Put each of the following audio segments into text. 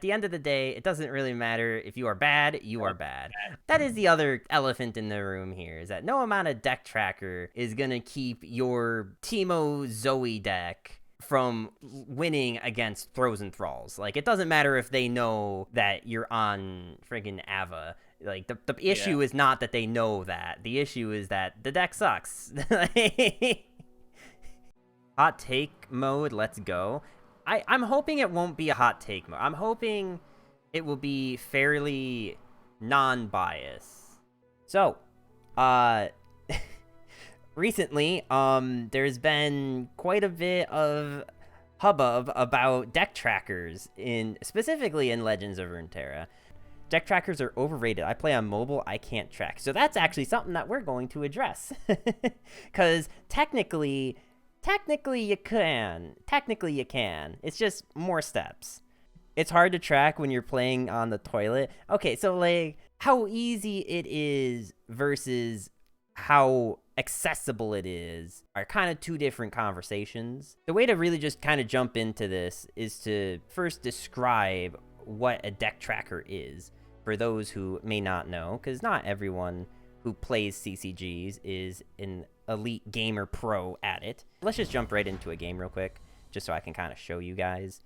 At the end of the day, it doesn't really matter. If you are bad, you are bad. That is the other elephant in the room here, is that no amount of deck tracker is going to keep your Teemo Zoe deck from winning against Throws and Thralls. Like, it doesn't matter if they know that you're on friggin' Ava. Like, the issue is not that they know that. The issue is that the deck sucks. Hot take mode, let's go. I'm hoping it won't be a hot take mode. I'm hoping it will be fairly non-biased. So, recently, there's been quite a bit of hubbub about deck trackers, specifically in Legends of Runeterra. Deck trackers are overrated. I play on mobile, I can't track. So that's actually something that we're going to address. Because technically you can. Technically you can. It's just more steps. It's hard to track when you're playing on the toilet. Okay, so like how easy it is versus how accessible it is are kind of two different conversations. The way to really just kind of jump into this is to first describe what a deck tracker is for those who may not know, because not everyone who plays CCGs is an elite gamer pro at it. Let's just jump right into a game real quick, just so I can kind of show you guys.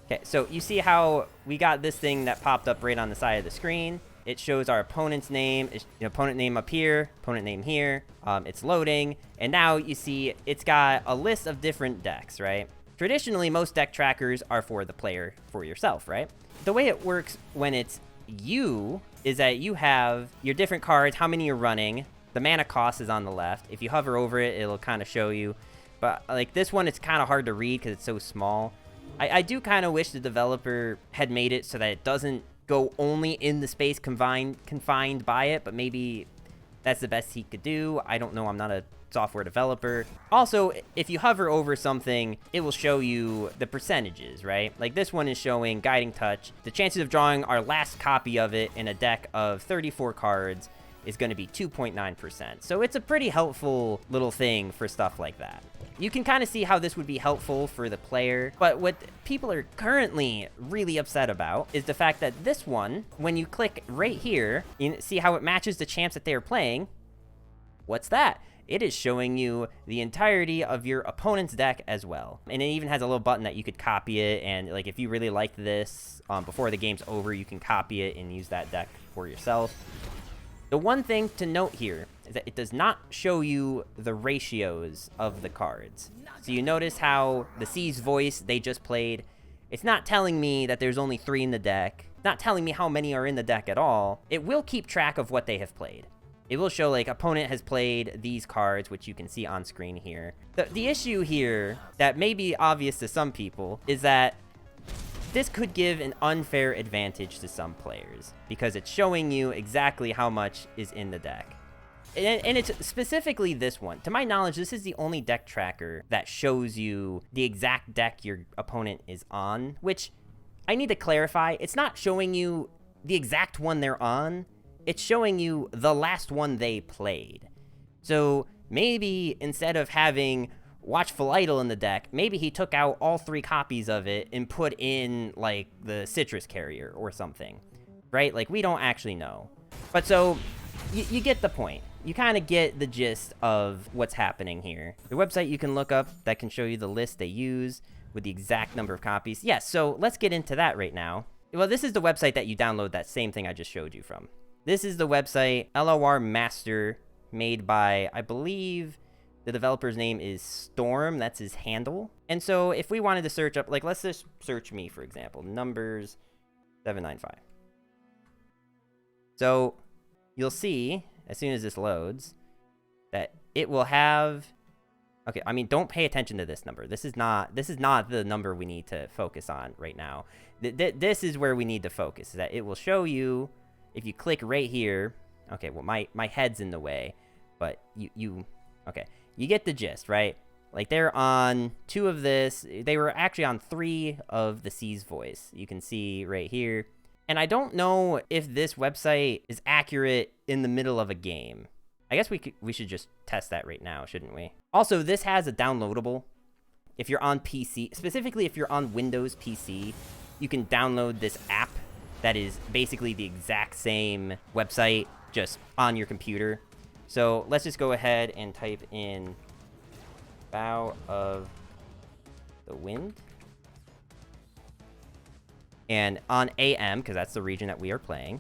Okay, so you see how we got this thing that popped up right on the side of the screen. It shows our opponent's name, opponent name up here, opponent name here. It's loading, and now you see it's got a list of different decks, right? Traditionally, most deck trackers are for the player, for yourself, right? The way it works when it's you is that you have your different cards, how many you're running. The mana cost is on the left. If you hover over it, it'll kind of show you. But like this one, it's kind of hard to read because it's so small. I do kind of wish the developer had made it so that it doesn't go only in the space confined by it, but maybe that's the best he could do. I don't know. I'm not a software developer. Also, if you hover over something, it will show you the percentages, right? Like this one is showing Guiding Touch. The chances of drawing our last copy of it in a deck of 34 cards is going to be 2.9%. So it's a pretty helpful little thing for stuff like that. You can kind of see how this would be helpful for the player, but what people are currently really upset about is the fact that this one, when you click right here, you see how it matches the champs that they are playing. What's that? It is showing you the entirety of your opponent's deck as well. And it even has a little button that you could copy it, and like if you really like this, before the game's over, you can copy it and use that deck for yourself. The one thing to note here is that it does not show you the ratios of the cards. So you notice how the C's voice they just played, it's not telling me that there's only 3 in the deck. It's not telling me how many are in the deck at all. It will keep track of what they have played. It will show like opponent has played these cards, which you can see on screen here. The issue here that may be obvious to some people is that this could give an unfair advantage to some players because it's showing you exactly how much is in the deck. And it's specifically this one. To my knowledge, this is the only deck tracker that shows you the exact deck your opponent is on, which I need to clarify. It's not showing you the exact one they're on. It's showing you the last one they played. So maybe instead of having Watchful Idol in the deck, maybe he took out all 3 copies of it and put in like the Citrus Carrier or something, right? Like we don't actually know. But so you get the point. You kind of get the gist of what's happening here. The website you can look up that can show you the list they use with the exact number of copies. Yes, so let's get into that right now. Well, this is the website that you download that same thing I just showed you from. This is the website, LOR Master, made by, I believe, the developer's name is Storm. That's his handle. And so if we wanted to search up, like, let's just search me, for example, numbers 795. So you'll see, as soon as this loads, that it will have, okay, I mean, don't pay attention to this number. This is not the number we need to focus on right now. This is where we need to focus, is that it will show you, if you click right here, okay, well, my head's in the way, but okay, you get the gist, right? Like, they're on 2 of this. They were actually on 3 of the C's voice. You can see right here. And I don't know if this website is accurate in the middle of a game. I guess we should just test that right now, shouldn't we? Also, this has a downloadable. If you're on PC, specifically if you're on Windows PC, you can download this app that is basically the exact same website, just on your computer. So let's just go ahead and type in Bow of the Wind. And on AM, because that's the region that we are playing.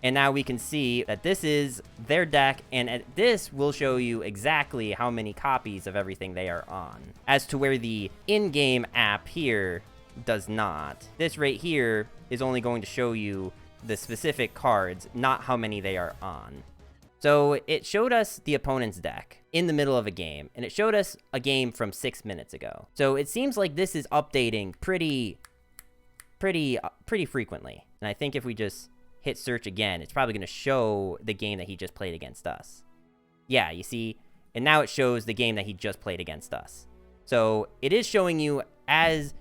And now we can see that this is their deck, and this will show you exactly how many copies of everything they are on. As to where the in-game app here does not. This right here is only going to show you the specific cards, not how many they are on. So it showed us the opponent's deck in the middle of a game, and it showed us a game from 6 minutes ago. So it seems like this is updating pretty frequently. And I think if we just hit search again, it's probably going to show the game that he just played against us. Yeah, you see? And now it shows the game that he just played against us. So it is showing you as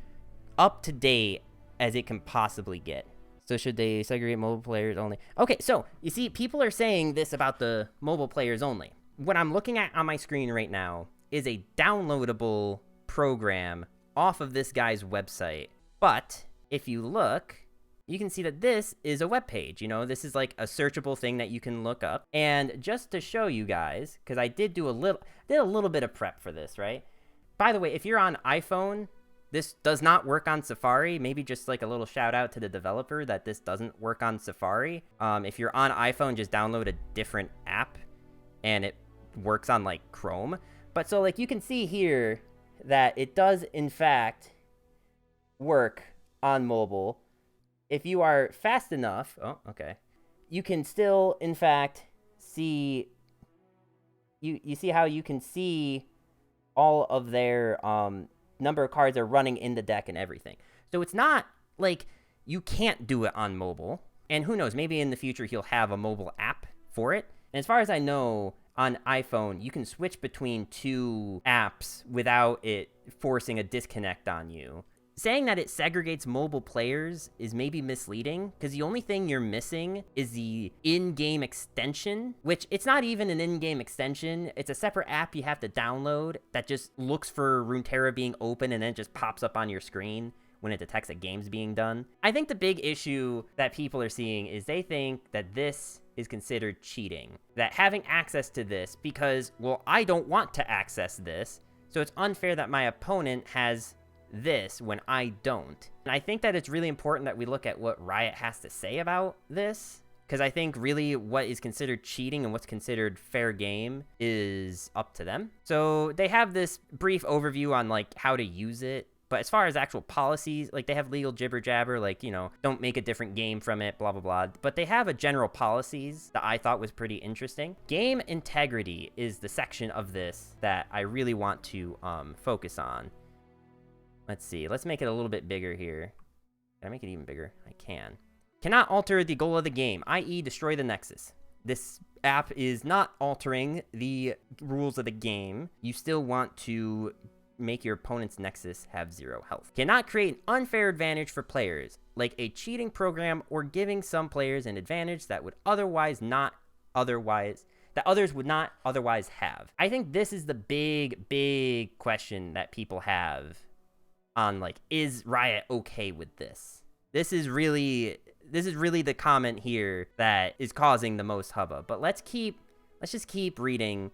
up to date as it can possibly get. So should they segregate mobile players only? Okay, so you see, people are saying this about the mobile players only. What I'm looking at on my screen right now is a downloadable program off of this guy's website. But if you look, you can see that this is a web page. You know, this is like a searchable thing that you can look up. And just to show you guys, because I did a little bit of prep for this, right? By the way, if you're on iPhone, this does not work on Safari. Maybe just like a little shout out to the developer that this doesn't work on Safari. If you're on iPhone, just download a different app and it works on like Chrome. But so like you can see here that it does in fact work on mobile. If you are fast enough, oh, okay, you can still, in fact, see, you see how you can see all of their number of cards are running in the deck and everything. So it's not like you can't do it on mobile. And who knows, maybe in the future he'll have a mobile app for it. And as far as I know, on iPhone, you can switch between two apps without it forcing a disconnect on you. Saying that it segregates mobile players is maybe misleading, because the only thing you're missing is the in-game extension, which it's not even an in-game extension. It's a separate app you have to download that just looks for Runeterra being open and then it just pops up on your screen when it detects a game's being done. I think the big issue that people are seeing is they think that this is considered cheating. That having access to this because, well, I don't want to access this, so it's unfair that my opponent has this when I don't. And I think that it's really important that we look at what Riot has to say about this, because I think really what is considered cheating and what's considered fair game is up to them. So they have this brief overview on like how to use it, but as far as actual policies, like they have legal jibber jabber, like, you know, don't make a different game from it, blah, blah, blah. But they have a general policies that I thought was pretty interesting. Game integrity is the section of this that I really want to focus on. Let's see. Let's make it a little bit bigger here. Can I make it even bigger? I can. Cannot alter the goal of the game, i.e. destroy the Nexus. This app is not altering the rules of the game. You still want to make your opponent's Nexus have 0 health. Cannot create an unfair advantage for players, like a cheating program or giving some players an advantage that would that others would not otherwise have. I think this is the big question that people have on, like, is Riot okay with this? This is really the comment here that is causing the most hubbub. But let's just keep reading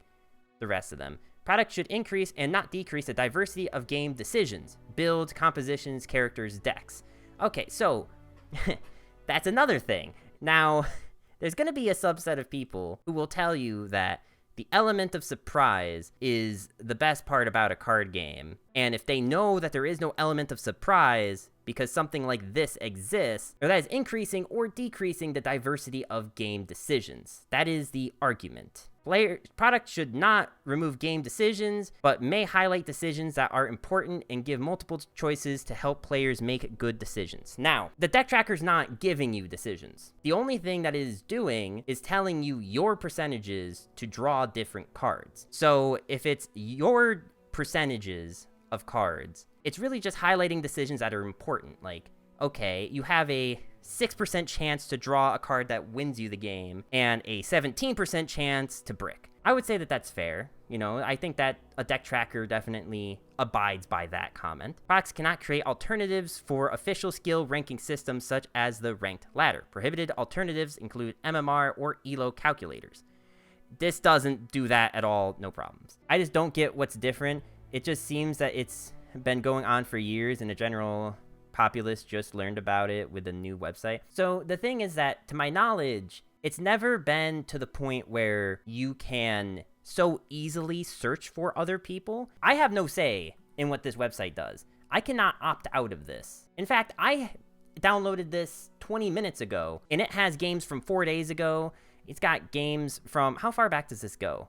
the rest of them. Product should increase and not decrease the diversity of game decisions, builds, compositions, characters, decks. Okay, so that's another thing. Now, there's going to be a subset of people who will tell you that the element of surprise is the best part about a card game. And if they know that there is no element of surprise because something like this exists, or that is increasing or decreasing the diversity of game decisions. That is the argument. Product should not remove game decisions, but may highlight decisions that are important and give multiple choices to help players make good decisions. Now, the deck tracker's not giving you decisions. The only thing that it is doing is telling you your percentages to draw different cards. So if it's your percentages of cards, it's really just highlighting decisions that are important. Like, okay, you have a 6% chance to draw a card that wins you the game, and a 17% chance to brick. I would say that that's fair. You know, I think that a deck tracker definitely abides by that comment. Products cannot create alternatives for official skill ranking systems such as the ranked ladder. Prohibited alternatives include MMR or ELO calculators. This doesn't do that at all, no problems. I just don't get what's different. It just seems that it's been going on for years and the general populace just learned about it with a new website. So the thing is that, to my knowledge, it's never been to the point where you can so easily search for other people. I have no say in what this website does. I cannot opt out of this. In fact, I downloaded this 20 minutes ago, and it has games from 4 days ago. It's got games from, how far back does this go?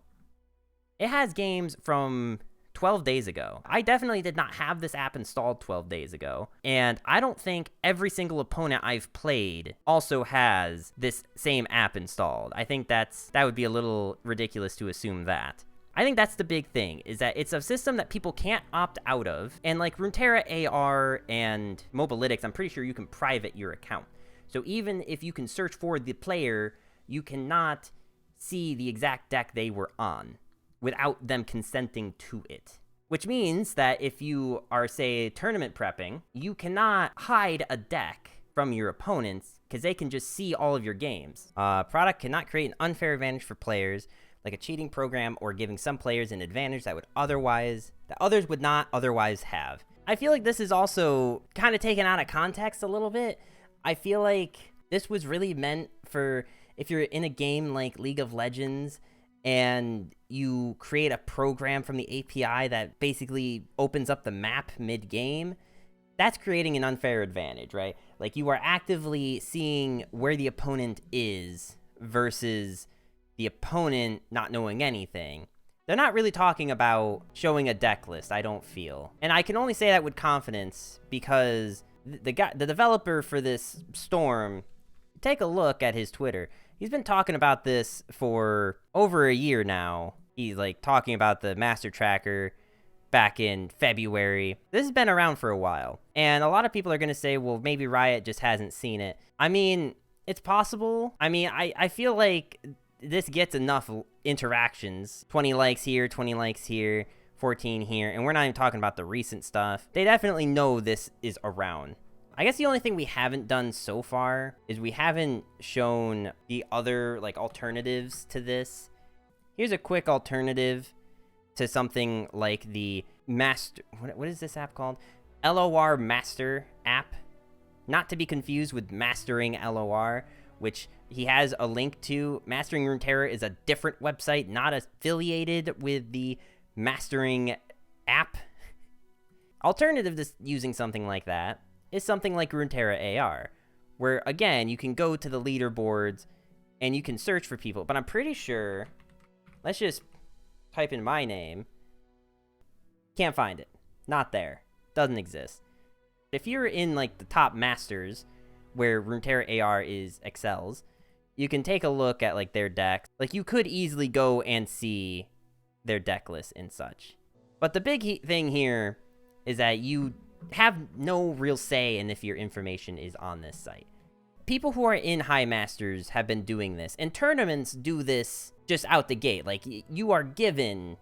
It has games from 12 days ago. I definitely did not have this app installed 12 days ago, and I don't think every single opponent I've played also has this same app installed. I think that would be a little ridiculous to assume that. I think that's the big thing, is that it's a system that people can't opt out of, and like Runeterra AR and Mobalytics, I'm pretty sure you can private your account. So even if you can search for the player, you cannot see the exact deck they were on without them consenting to it. Which means that if you are, say, tournament prepping, you cannot hide a deck from your opponents because they can just see all of your games. Product cannot create an unfair advantage for players, like a cheating program or giving some players an advantage that others would not otherwise have. I feel like this is also kind of taken out of context a little bit. I feel like this was really meant for if you're in a game like League of Legends and you create a program from the API that basically opens up the map mid-game, that's creating an unfair advantage, right? Like, you are actively seeing where the opponent is versus the opponent not knowing anything. They're not really talking about showing a deck list, I don't feel. And I can only say that with confidence because the developer for this Storm, take a look at his Twitter. He's been talking about this for over a year now. He's like talking about the master tracker back in February. This has been around for a while. And a lot of people are going to say, well, maybe Riot just hasn't seen it. I mean, it's possible. I mean, I feel like this gets enough interactions. 20 likes here, 20 likes here, 14 here. And we're not even talking about the recent stuff. They definitely know this is around. I guess the only thing we haven't done so far is we haven't shown the other, like, alternatives to this. Here's a quick alternative to something like the Master... What is this app called? LOR Master app. Not to be confused with Mastering LOR, which he has a link to. Mastering Runeterra is a different website, not affiliated with the Mastering app. Alternative to using something like that is something like Runeterra AR, where, again, you can go to the leaderboards and you can search for people. But I'm pretty sure, let's just type in my name. Can't find it. Not there. Doesn't exist. If you're in, like, the top masters, where Runeterra AR excels, you can take a look at, like, their decks. Like, you could easily go and see their deck list and such. But the big thing here is that you have no real say in if your information is on this site. People who are in High Masters have been doing this, and tournaments do this just out the gate. Like, you are given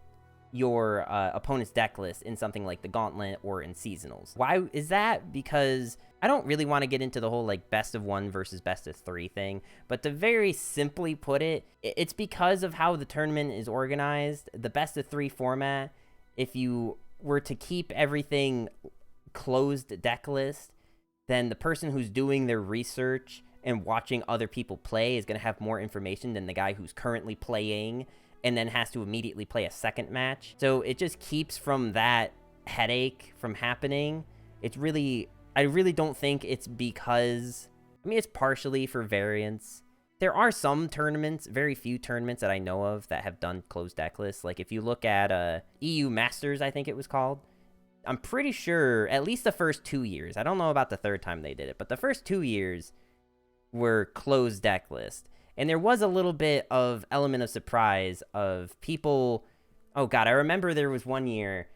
your opponent's deck list in something like the Gauntlet or in Seasonals. Why is that? Because I don't really want to get into the whole, like, best of one versus best of three thing, but to very simply put it, it's because of how the tournament is organized. The best of three format, if you were to keep everything closed deck list, then the person who's doing their research and watching other people play is going to have more information than the guy who's currently playing and then has to immediately play a second match. So it just keeps from that headache from happening. I really don't think it's because, I mean, it's partially for variance. There are some tournaments, very few tournaments that I know of that have done closed deck lists. Like, if you look at EU Masters, I think it was called, I'm pretty sure at least the first 2 years, I don't know about the third time they did it, but the first 2 years were closed deck list. And there was a little bit of element of surprise of people. Oh God, I remember there was one year,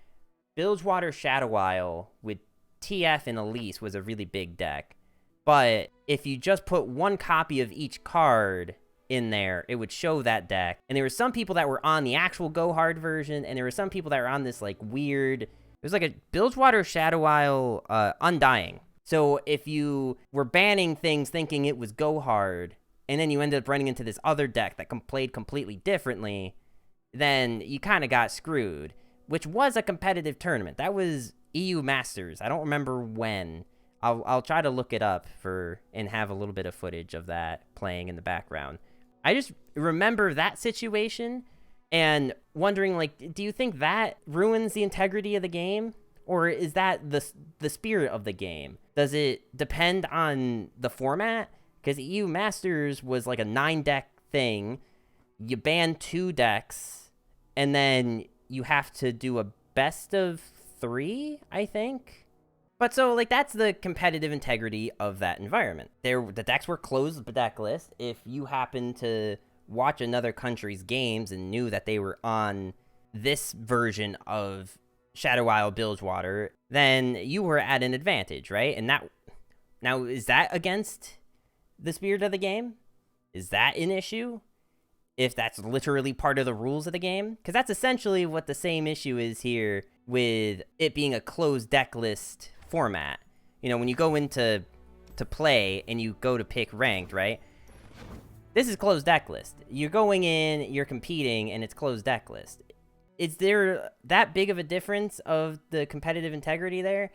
Bilgewater Shadow Isle with TF and Elise was a really big deck. But if you just put one copy of each card in there, it would show that deck. And there were some people that were on the actual Go Hard version, and there were some people that were on this like weird, it was like a Bilgewater Shadow Isle Undying. So if you were banning things thinking it was Go Hard, and then you ended up running into this other deck that played completely differently, then you kind of got screwed, which was a competitive tournament. That was EU Masters. I don't remember when. I'll try to look it up and have a little bit of footage of that playing in the background. I just remember that situation and wondering, like, do you think that ruins the integrity of the game? Or is that the spirit of the game? Does it depend on the format? Because EU Masters was like a 9-deck thing. You ban 2 decks, and then you have to do a best of 3, I think. But so, like, that's the competitive integrity of that environment. The decks were closed with the deck list. If you happen to watch another country's games and knew that they were on this version of Shadow Isle Bilgewater, then you were at an advantage, right? And now, is that against the spirit of the game? Is that an issue? If that's literally part of the rules of the game? Because that's essentially what the same issue is here with it being a closed deck list format. You know, when you go into play and you go to pick ranked, right? This is closed deck list. You're going in, you're competing, and it's closed deck list. Is there that big of a difference of the competitive integrity there?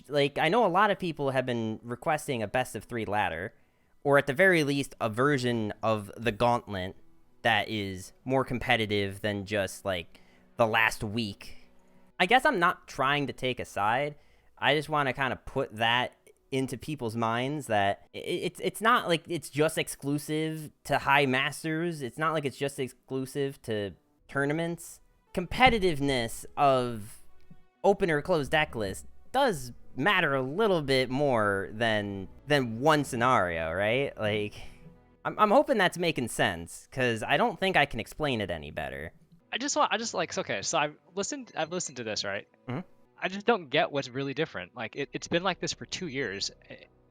Like, I know a lot of people have been requesting a best of 3 ladder, or at the very least, a version of the gauntlet that is more competitive than just, like, the last week. I guess I'm not trying to take a side. I just want to kind of put that into people's minds that it's not like it's just exclusive to high masters. It's not like it's just exclusive to tournaments. Competitiveness of open or closed deck list does matter a little bit more than one scenario, right? Like, I'm hoping that's making sense, because I don't think I can explain it any better. Okay, so I've listened to this, right? Mm-hmm. I just don't get what's really different. Like, it's been like this for 2 years.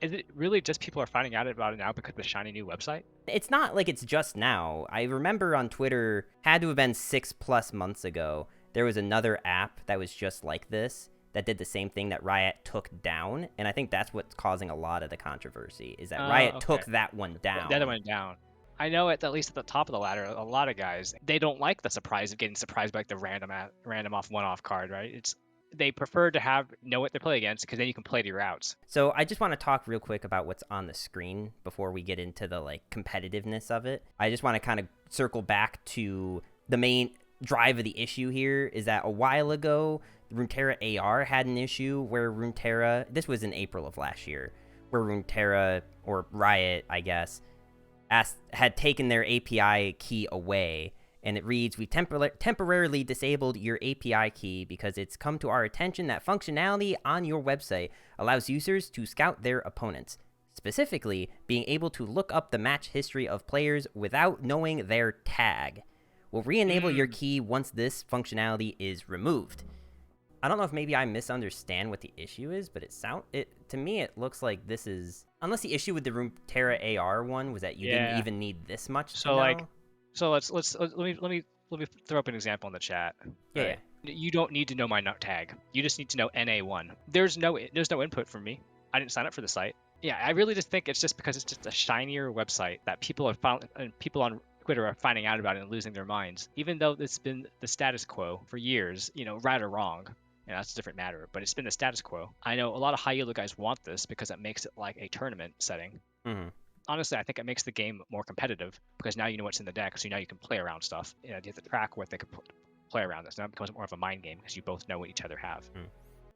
Is it really just people are finding out about it now because of the shiny new website? It's not like it's just now. I remember on Twitter, had to have been 6+ months ago, there was another app that was just like this that did the same thing that Riot took down, and I think that's what's causing a lot of the controversy, is that Riot took that one down. That went down. I know at least at the top of the ladder, a lot of guys, they don't like the surprise of getting surprised by like the random off one-off card, right? They prefer to know what they play against, because then you can play the routes. So I just want to talk real quick about what's on the screen before we get into the like competitiveness of it. I just want to kind of circle back to the main drive of the issue here, is that a while ago, Runeterra AR had an issue where Runeterra, this was in April of last year, where Runeterra, or Riot, I guess, had taken their API key away. And it reads, "We've temporarily disabled your API key because it's come to our attention that functionality on your website allows users to scout their opponents. Specifically, being able to look up the match history of players without knowing their tag. We'll re-enable your key once this functionality is removed." I don't know if maybe I misunderstand what the issue is, but to me it looks like this is, unless the issue with the Runeterra AR one was that you didn't even need this much to know. So let me throw up an example in the chat. Yeah. Right? You don't need to know my tag. You just need to know NA1. There's no input from me. I didn't sign up for the site. Yeah, I really just think it's just because it's just a shinier website that people on Twitter are finding out about it and losing their minds. Even though it's been the status quo for years, right or wrong. That's a different matter, but it's been the status quo. I know a lot of high elo guys want this because it makes it like a tournament setting. Mm-hmm. Honestly, I think it makes the game more competitive because now you know what's in the deck, so now you can play around stuff. You have to track what they can play around this. Now it becomes more of a mind game because you both know what each other have.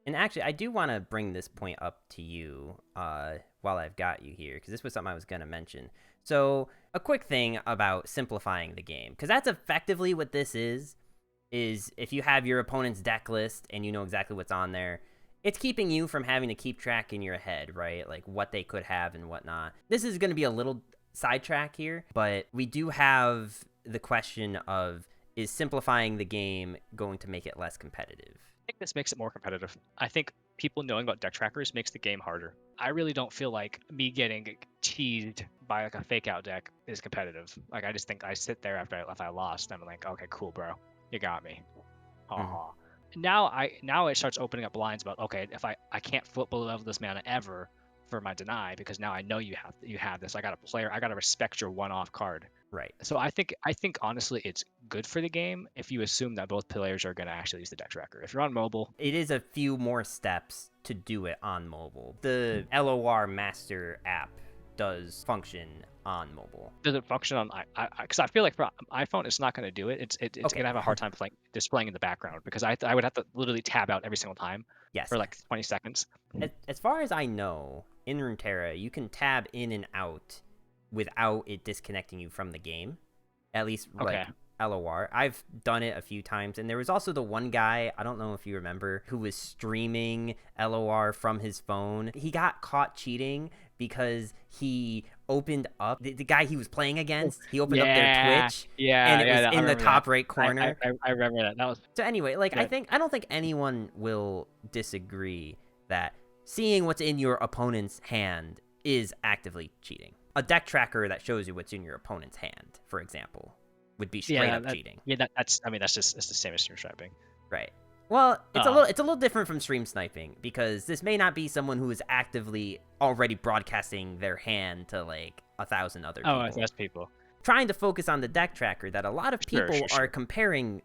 And actually, I do want to bring this point up to you while I've got you here, because this was something I was going to mention. So a quick thing about simplifying the game, because that's effectively what this is if you have your opponent's deck list and you know exactly what's on there, it's keeping you from having to keep track in your head, right? Like what they could have and whatnot. This is going to be a little sidetrack here, but we do have the question of, is simplifying the game going to make it less competitive? I think this makes it more competitive. I think people knowing about deck trackers makes the game harder. I really don't feel like me getting teased by like a fake out deck is competitive. Like I just think I sit there if I lost, I'm like, okay, cool, bro, you got me. Haha. Now it starts opening up lines about, okay, if I can't flip below level this mana ever for my deny, because now I know you have this. I gotta respect your one-off card. Right. So I think honestly it's good for the game if you assume that both players are gonna actually use the deck tracker. If you're on mobile, It is a few more steps to do it on mobile. The LOR Master app does function on mobile. does it function on because I feel like for iPhone it's not going to do it. It's Okay. gonna have a hard time displaying in the background, because I would have to literally tab out every single time Yes. for like 20 seconds. As far as I know, in Runeterra, you can tab in and out without it disconnecting you from the game. At least Okay. like LOR. I've done it a few times, and there was also the one guy, I don't know if you remember, who was streaming LOR from his phone. He got caught cheating because he opened up the guy he was playing against. He opened up their Twitch, and it was in the top right corner. I remember that. That was So anyway, like good. I don't think anyone will disagree that seeing what's in your opponent's hand is actively cheating. A deck tracker that shows you what's in your opponent's hand, for example, would be straight up cheating. Yeah, it's the same as stream sniping. Right. Well, it's a little different from stream sniping, because this may not be someone who is actively already broadcasting their hand to like 1,000 other people. Oh, that's people. Trying to focus on the deck tracker that a lot of people are comparing.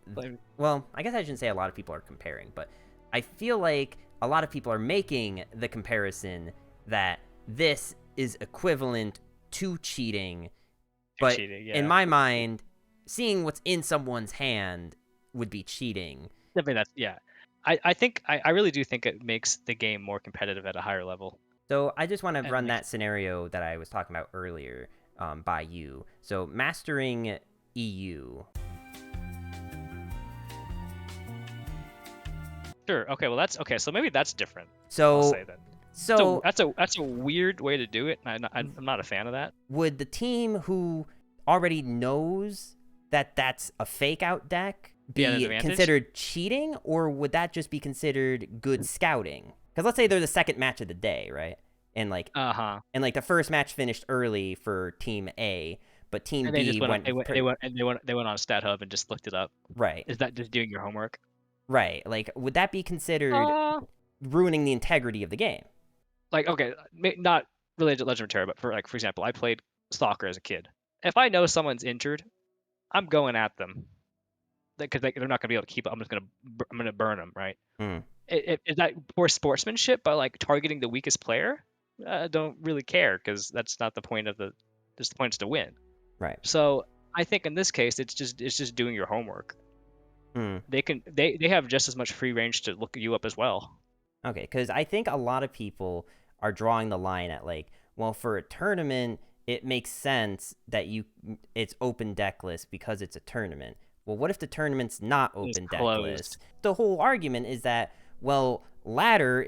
Well, I guess I shouldn't say a lot of people are comparing, but I feel like a lot of people are making the comparison that this is equivalent to cheating. But in my mind, seeing what's in someone's hand would be cheating. Definitely, I think I really do think it makes the game more competitive at a higher level. So I just want to run that scenario that I was talking about earlier by you. So mastering EU. Sure. Okay. Well, that's okay. So maybe that's different. So I'll say that. So that's a weird way to do it. I'm not a fan of that. Would the team who already knows that that's a fake out deck be considered cheating, or would that just be considered good scouting? Because let's say they're the second match of the day, right? And like and like the first match finished early for Team A, but Team B went on Stat Hub and just looked it up. Right. Is that just doing your homework? Right. Like, would that be considered ruining the integrity of the game? Like, okay, not related to Legend of Terra, but for example, I played soccer as a kid. If I know someone's injured, I'm going at them, because they're not gonna be able to keep it. I'm gonna burn them, right? Is that poor sportsmanship by like targeting the weakest player? I don't really care, because that's not the point of the. The point is to win. Right. So I think in this case, it's just doing your homework. They have just as much free range to look you up as well. Okay, because I think a lot of people are drawing the line at like, well, for a tournament, it makes sense that it's open deck list because it's a tournament. Well, what if the tournament's not open deck list? The whole argument is that, well, ladder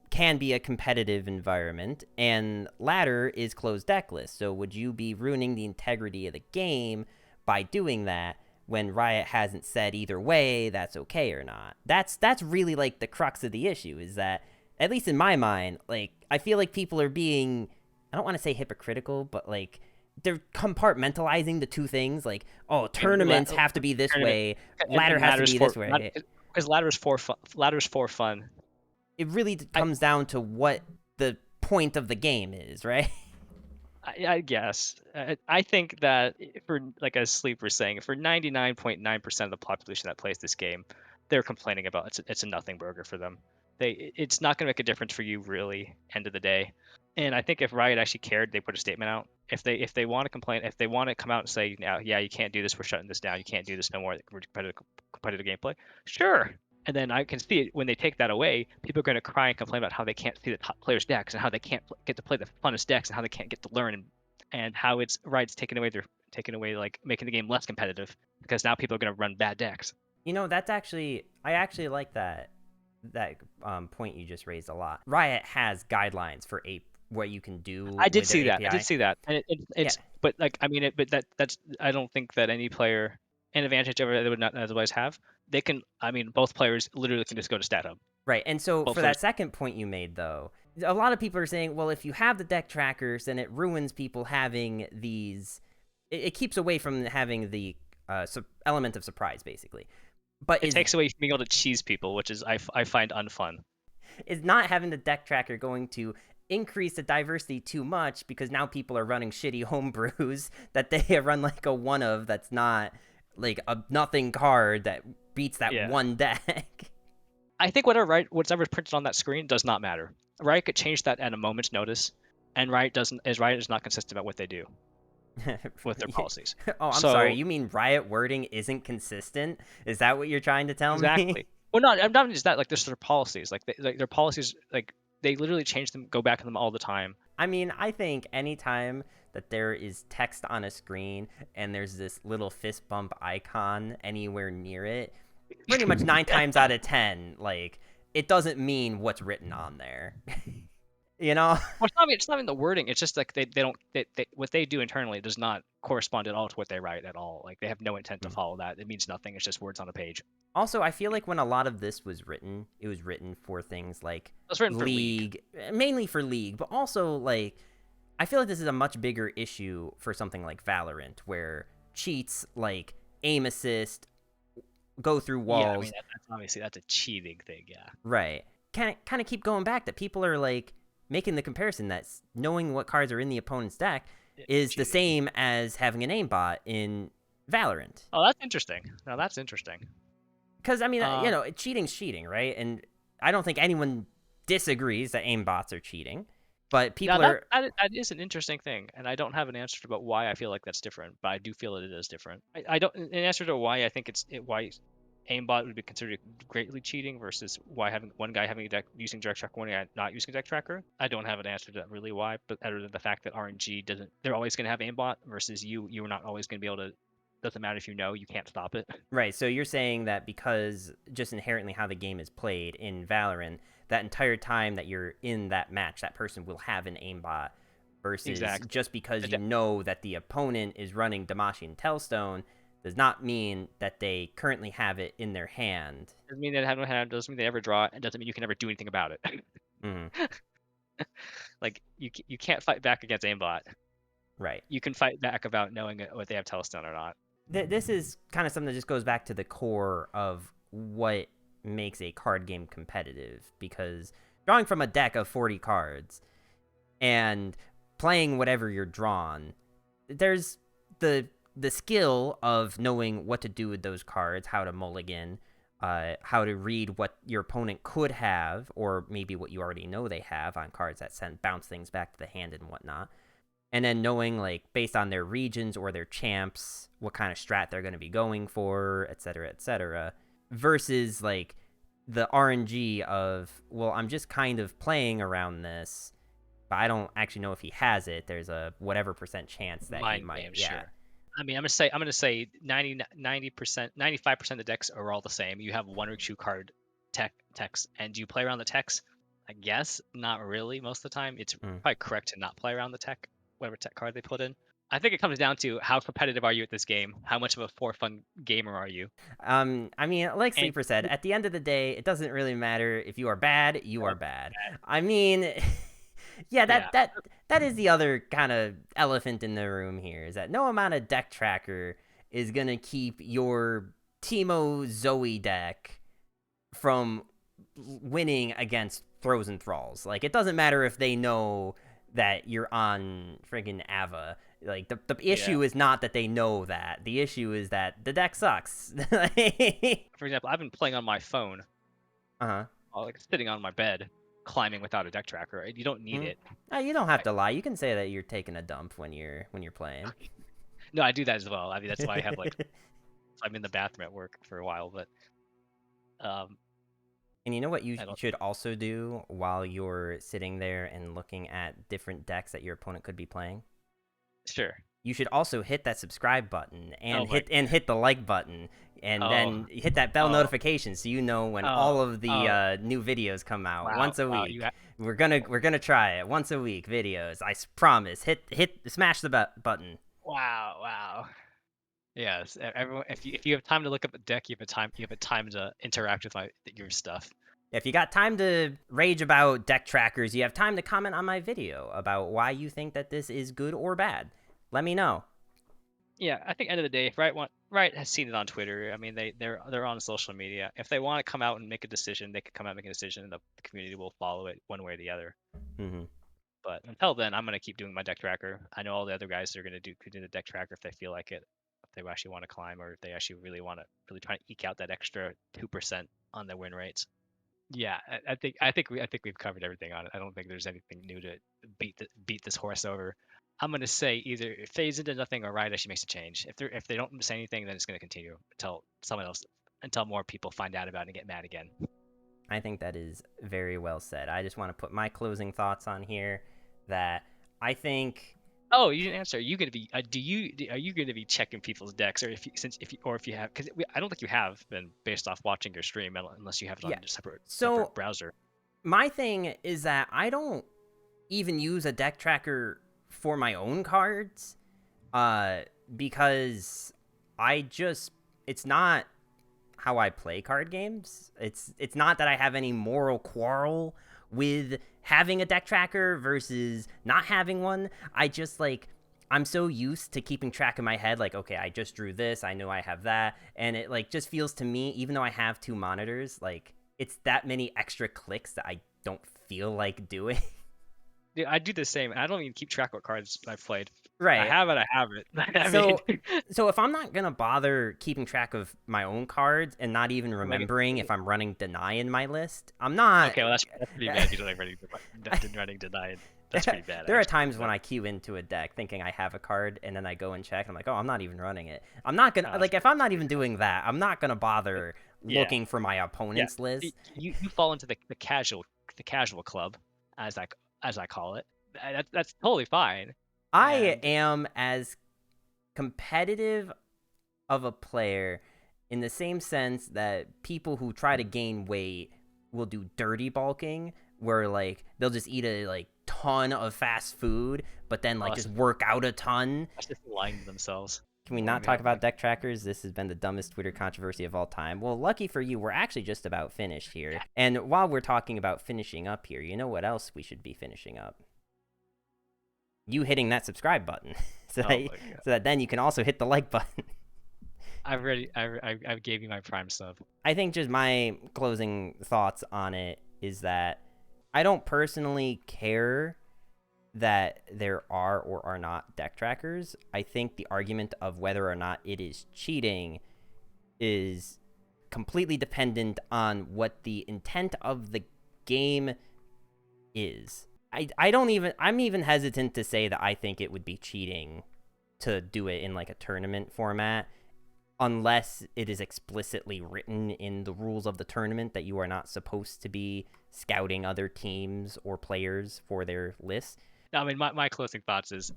can be a competitive environment, and ladder is closed deck list. So would you be ruining the integrity of the game by doing that when Riot hasn't said either way that's okay or not? That's really like the crux of the issue, is that, at least in my mind, like, I feel like people are being, I don't want to say hypocritical, but like they're compartmentalizing the two things. Like, oh, tournaments have to be this way, ladder has to be this way. Because ladder's for fun. It really comes down to what the point of the game is, right? I guess. I think that, for, like as Sleep was saying, for 99.9% of the population that plays this game, they're complaining about it's a nothing burger for them. It's not going to make a difference for you, really, end of the day. And I think if Riot actually cared, they put a statement out. If they want to complain, if they want to come out and say, yeah, you can't do this, we're shutting this down, you can't do this no more, competitive gameplay, sure. And then I can see it when they take that away, people are going to cry and complain about how they can't see the top players' decks, and how they can't get to play the funnest decks, and how they can't get to learn, and how Riot's taking away like making the game less competitive, because now people are going to run bad decks. I actually like that point you just raised a lot. Riot has guidelines for what you can do. I did see that, and but like, I mean, that's I don't think that any player an advantage over they would not otherwise have. They can, I mean, both players literally can just go to Stat Hub. Right. And so Both for players. that second point you made, though, a lot of people are saying, well, if you have the deck trackers, then it ruins people having these. It keeps away from having the element of surprise, basically. But It takes away from being able to cheese people, which is I find unfun. is not having the deck tracker going to increase the diversity too much because now people are running shitty homebrews that they run like a one of that's not like a nothing card that beats that Yeah. one deck. I think whatever's printed on that screen does not matter. Riot could change that at a moment's notice, and Riot is not consistent about what they do with their policies. Oh, I'm sorry. So You mean Riot wording isn't consistent? Is that what you're trying to tell me? exactly. Well, not I'm not just that. Like, there's their policies. Like their policies. Like, they literally change them, go back on them all the time. I mean, I think anytime that there is text on a screen and there's this little fist bump icon anywhere near it, pretty much 9 times out of 10, like, it doesn't mean what's written on there. You know? Well, it's not even the wording. It's just like what they do internally does not correspond at all to what they write at all. Like, they have no intent to follow that. It means nothing. It's just words on a page. Also, I feel like when a lot of this was written, it was written for things like It was written for League. mainly for League, but also like I feel like this is a much bigger issue for something like Valorant, where cheats like aim assist go through walls. Yeah, I mean, that's obviously that's a cheating thing. Yeah. Right. Kind of keep going back that people are like making the comparison that knowing what cards are in the opponent's deck is the same as having an aimbot in Valorant. Oh, that's interesting. Now that's interesting. Because, I mean, you know, cheating's cheating, right? And I don't think anyone disagrees that aimbots are cheating. But people that is an interesting thing, and I don't have an answer about why I feel like that's different, but I do feel that it is different. I don't an answer to why I think why aimbot would be considered greatly cheating versus why having one guy having a deck using direct tracker, one guy not using deck tracker. I don't have an answer to that really why, but other than the fact that RNG doesn't, they're always going to have aimbot versus you're not always going to be able to. Doesn't matter if you know, you can't stop it. Right, so you're saying that because just inherently how the game is played in Valorant, that entire time that you're in that match, that person will have an aimbot versus just because you know that the opponent is running Damashi and Telstone does not mean that they currently have it in their hand. Doesn't mean they have no hand, doesn't mean they ever draw it, and doesn't mean you can ever do anything about it. Mm-hmm. Like, you can't fight back against aimbot. Right. You can fight back about knowing what they have Telestone or not. This is kind of something that just goes back to the core of what makes a card game competitive, because drawing from a deck of 40 cards and playing whatever you're drawn, there's the skill of knowing what to do with those cards, how to mulligan, how to read what your opponent could have, or maybe what you already know they have on cards that bounce things back to the hand and whatnot. And then knowing, like, based on their regions or their champs, what kind of strat they're going to be going for, et cetera, versus, like, the RNG of, well, I'm just kind of playing around this, but I don't actually know if he has it. There's a whatever % chance that he might. Yeah. Sure. I mean, I'm gonna say 90%, 95% of the decks are all the same. You have one or two card techs, and do you play around the techs? I guess not really. Most of the time, it's probably correct to not play around the tech, whatever tech card they put in. I think it comes down to how competitive are you at this game? How much of a for fun gamer are you? I mean, like Sleeper said, at the end of the day, it doesn't really matter if you are bad. You are bad. I mean, yeah, that is the other kind of elephant in the room here, is that no amount of deck tracker is gonna keep your Teemo Zoe deck from winning against Throws and Thralls. Like, it doesn't matter if they know that you're on friggin' Ava. Like, the issue is not that they know that. The issue is that the deck sucks. For example, I've been playing on my phone. Like, sitting on my bed, climbing without a deck tracker. You don't need it. You don't have to lie. You can say that you're taking a dump when you're playing. No, I do that as well. I mean, that's why I have, like, I'm in the bathroom at work for a while, but and you know what you should also do while you're sitting there and looking at different decks that your opponent could be playing? Sure. You should also hit that subscribe button and hit the like button, and then hit that bell notification so you know when all of the new videos come out once a week. We're gonna try it once a week videos. I promise. Smash the button. Wow. Yes, everyone. If you have time to look up a deck, you have a time to interact with your stuff. If you got time to rage about deck trackers, you have time to comment on my video about why you think that this is good or bad. Let me know. Yeah, I think end of the day, if Riot has seen it on Twitter. I mean, they're on social media. If they want to come out and make a decision, they could come out and make a decision, and the community will follow it one way or the other. Mm-hmm. But until then, I'm gonna keep doing my deck tracker. I know all the other guys are gonna could do the deck tracker if they feel like it, if they actually want to climb, or if they actually really want to really try to eke out that extra 2% on their win rates. Yeah, I think we've covered everything on it. I don't think there's anything new to beat this horse over. I'm gonna say either it fades into nothing or Riot actually makes a change. If they don't say anything, then it's gonna continue until more people find out about it and get mad again. I think that is very well said. I just want to put my closing thoughts on here that I think. Oh, you didn't answer. Are you gonna be? Are you gonna be checking people's decks, or if you have? Because I don't think you have been based off watching your stream, unless you have it on Yeah. a separate So browser. my thing is that I don't even use a deck tracker for my own cards, because I just it's not how I play card games. It's not that I have any moral quarrel with having a deck tracker versus not having one. I just like I'm so used to keeping track in my head like okay, I just drew this, I know I have that, and it like just feels to me even though I have two monitors, like it's that many extra clicks that I don't feel like doing. Dude, I do the same. I don't even keep track what cards I've played. I Right. have it. I have it. I mean, So if I'm not gonna bother keeping track of my own cards and not even like, remembering if I'm running deny in my list, I'm not. okay, well that's pretty bad. You don't like running denied. That's pretty bad There are actually. times when I queue into a deck thinking I have a card and then I go and check. And I'm like, oh, I'm not even running it. I'm not gonna Uh, like if I'm not even doing that, I'm not gonna bother yeah, looking for my yeah. opponent's list. You fall into the casual club, as I call it. That's totally fine. I And am as competitive of a player in the same sense that people who try to gain weight will do dirty bulking where like they'll just eat a like ton of fast food but then like well, just work out a ton. that's just lying to themselves. Can we Well, not talk about deck trackers? This has been the dumbest Twitter controversy of all time. Well, lucky for you, we're actually just about finished here. And while we're talking about finishing up here, you know what else we should be finishing up? You hitting that subscribe button so, oh that, my God. so that then you can also hit the like button. I gave you my prime sub. I think just my closing thoughts on it is that I don't personally care that there are or are not deck trackers. I think the argument of whether or not it is cheating is completely dependent on what the intent of the game is. I'm even hesitant to say that I think it would be cheating to do it in like a tournament format unless it is explicitly written in the rules of the tournament that you are not supposed to be scouting other teams or players for their lists. I mean, my closing thoughts is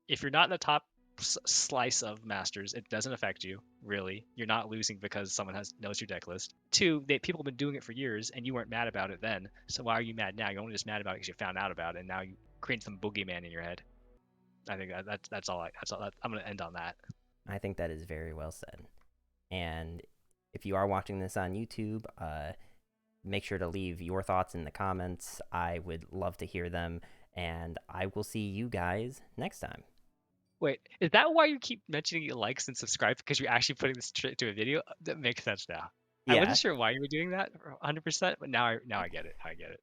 if you're not in the top slice of masters, it doesn't affect you really. You're not losing because someone knows your deck list. Two, people have been doing it for years, and you weren't mad about it then. So why are you mad now? You're only just mad about it because you found out about it, and now you create some boogeyman in your head. I think that's all. I'm gonna end on that. I think that is very well said. And if you are watching this on YouTube, make sure to leave your thoughts in the comments. I would love to hear them. And I will see you guys next time. Wait, is that why you keep mentioning likes and subscribe? Because you're actually putting this straight to a video? That makes sense now. I Yeah. wasn't sure why you were doing that 100%, but now I get it. I get it.